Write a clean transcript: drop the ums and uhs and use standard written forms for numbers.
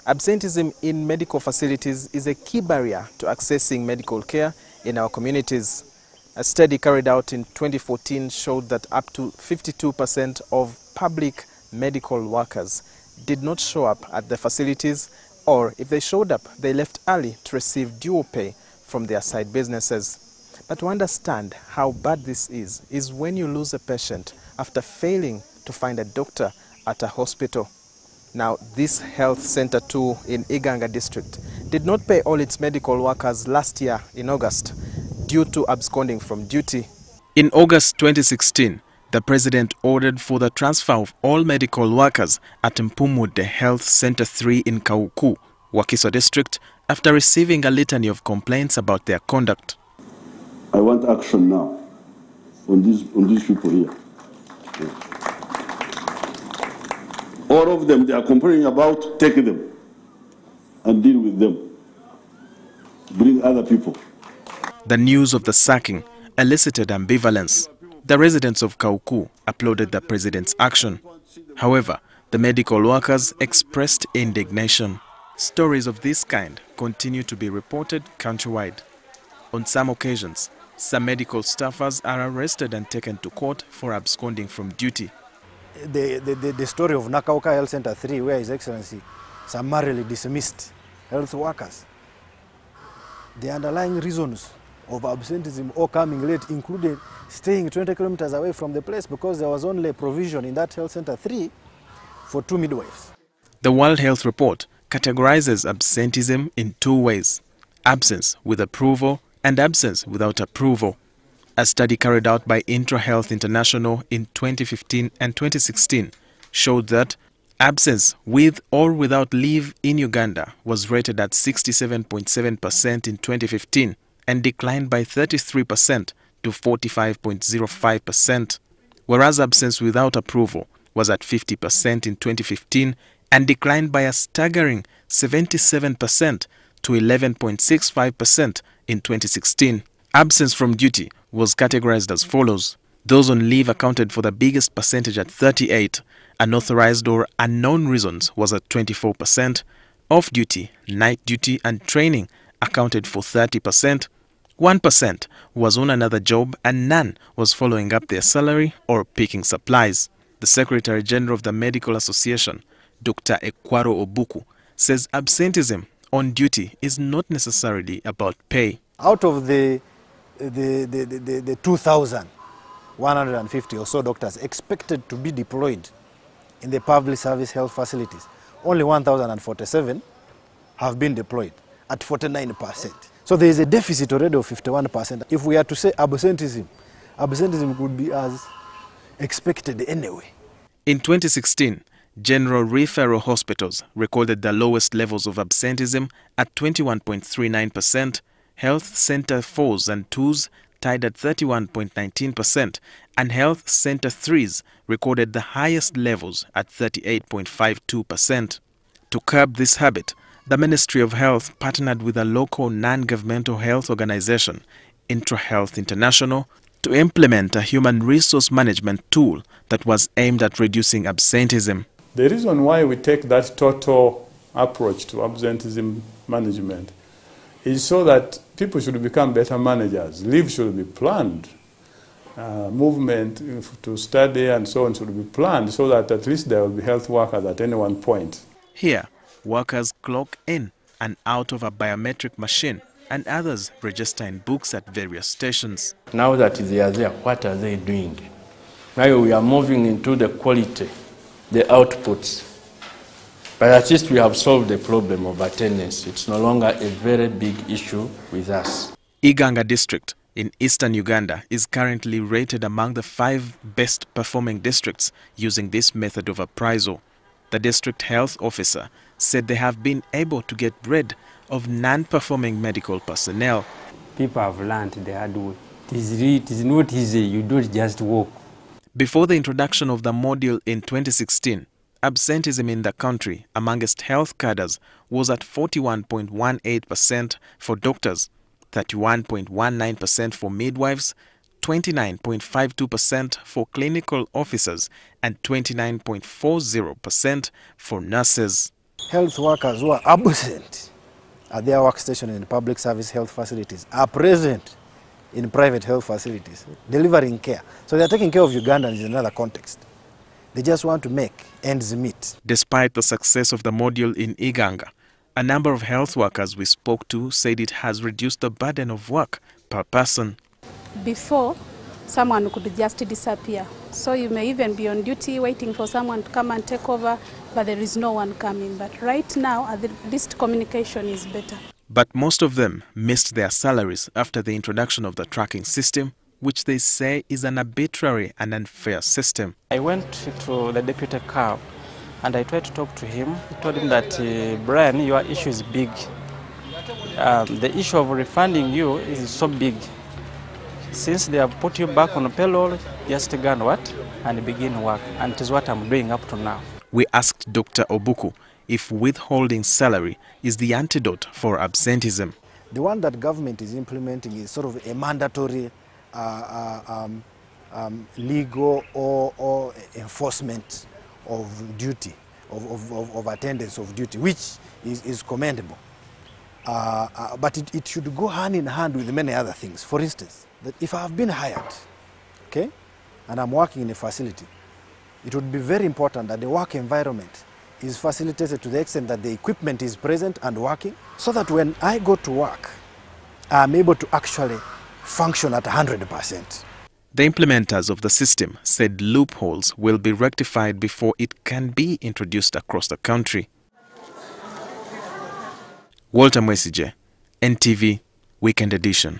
Absenteeism in medical facilities is a key barrier to accessing medical care in our communities. A study carried out in 2014 showed that up to 52% of public medical workers did not show up at the facilities, or if they showed up, they left early to receive dual pay from their side businesses. But to understand how bad this is when you lose a patient after failing to find a doctor at a hospital. Now, this health center too in Iganga district did not pay all its medical workers last year in August due to absconding from duty. In August 2016, the president ordered for the transfer of all medical workers at Mpumude Health Center 3 in Kauku, Wakiso district, after receiving a litany of complaints about their conduct. I want action now on these people here. All of them, they are complaining about, take them and deal with them. Bring other people. The news of the sacking elicited ambivalence. The residents of Kauku applauded the president's action. However, the medical workers expressed indignation. Stories of this kind continue to be reported countrywide. On some occasions, some medical staffers are arrested and taken to court for absconding from duty. The story of Nakauka Health Center 3, where His Excellency summarily dismissed health workers. The underlying reasons of absenteeism or coming late included staying 20 kilometers away from the place because there was only a provision in that Health Center 3 for 2 midwives. The World Health Report categorizes absenteeism in two ways: absence with approval and absence without approval. A study carried out by Intra-Health International in 2015 and 2016 showed that absence with or without leave in Uganda was rated at 67.7% in 2015 and declined by 33% to 45.05%, whereas absence without approval was at 50% in 2015 and declined by a staggering 77% to 11.65% in 2016. Absence from duty was categorized as follows. Those on leave accounted for the biggest percentage at 38%, unauthorized or unknown reasons was at 24%, off-duty, night duty and training accounted for 30%, 1% was on another job and none was following up their salary or picking supplies. The Secretary General of the Medical Association, Dr. Ekwaro Obuku, says absenteeism on duty is not necessarily about pay. Out of the 2,150 or so doctors expected to be deployed in the public service health facilities, only 1,047 have been deployed at 49%. So there is a deficit already of 51%. If we are to say absenteeism could be as expected anyway. In 2016, general referral hospitals recorded the lowest levels of absenteeism at 21.39%, health center 4s and 2s tied at 31.19%, and health center 3s recorded the highest levels at 38.52%. To curb this habit, the Ministry of Health partnered with a local non-governmental health organization, Intra-Health International, to implement a human resource management tool that was aimed at reducing absenteeism. The reason why we take that total approach to absenteeism management is so that people should become better managers. Leave should be planned. Movement to study and so on should be planned so that at least there will be health workers at any one point. Here, workers clock in and out of a biometric machine and others register in books at various stations. Now that they are there, what are they doing? Now we are moving into the quality, the outputs. But at least we have solved the problem of attendance. It's no longer a very big issue with us. Iganga district in eastern Uganda is currently rated among the 5 best performing districts using this method of appraisal. The district health officer said they have been able to get rid of non-performing medical personnel. People have learned the hard way. It is not easy, you don't just walk. Before the introduction of the module in 2016, absenteeism in the country amongst health cadres was at 41.18% for doctors, 31.19% for midwives, 29.52% for clinical officers, and 29.40% for nurses. Health workers who are absent at their workstation in public service health facilities are present in private health facilities, delivering care. So they are taking care of Ugandans in another context. They just want to make ends meet. Despite the success of the module in Iganga, a number of health workers we spoke to said it has reduced the burden of work per person. Before, someone could just disappear. So you may even be on duty waiting for someone to come and take over, but there is no one coming. But right now, at least communication is better. But most of them missed their salaries after the introduction of the tracking system, which they say is an arbitrary and unfair system. I went to the deputy cab and I tried to talk to him. I told him that, Brian, your issue is big. The issue of refunding you is so big. Since they have put you back on payroll, just go and what? And begin work. And it is what I'm doing up to now. We asked Dr. Obuku if withholding salary is the antidote for absenteeism. The one that government is implementing is sort of a mandatory legal or enforcement of duty, of attendance of duty, which is commendable. But it should go hand in hand with many other things. For instance, that if I have been hired, okay, and I'm working in a facility, it would be very important that the work environment is facilitated to the extent that the equipment is present and working, so that when I go to work, I'm able to actually function at 100%. The implementers of the system said loopholes will be rectified before it can be introduced across the country. Walter Mwesije, NTV, Weekend Edition.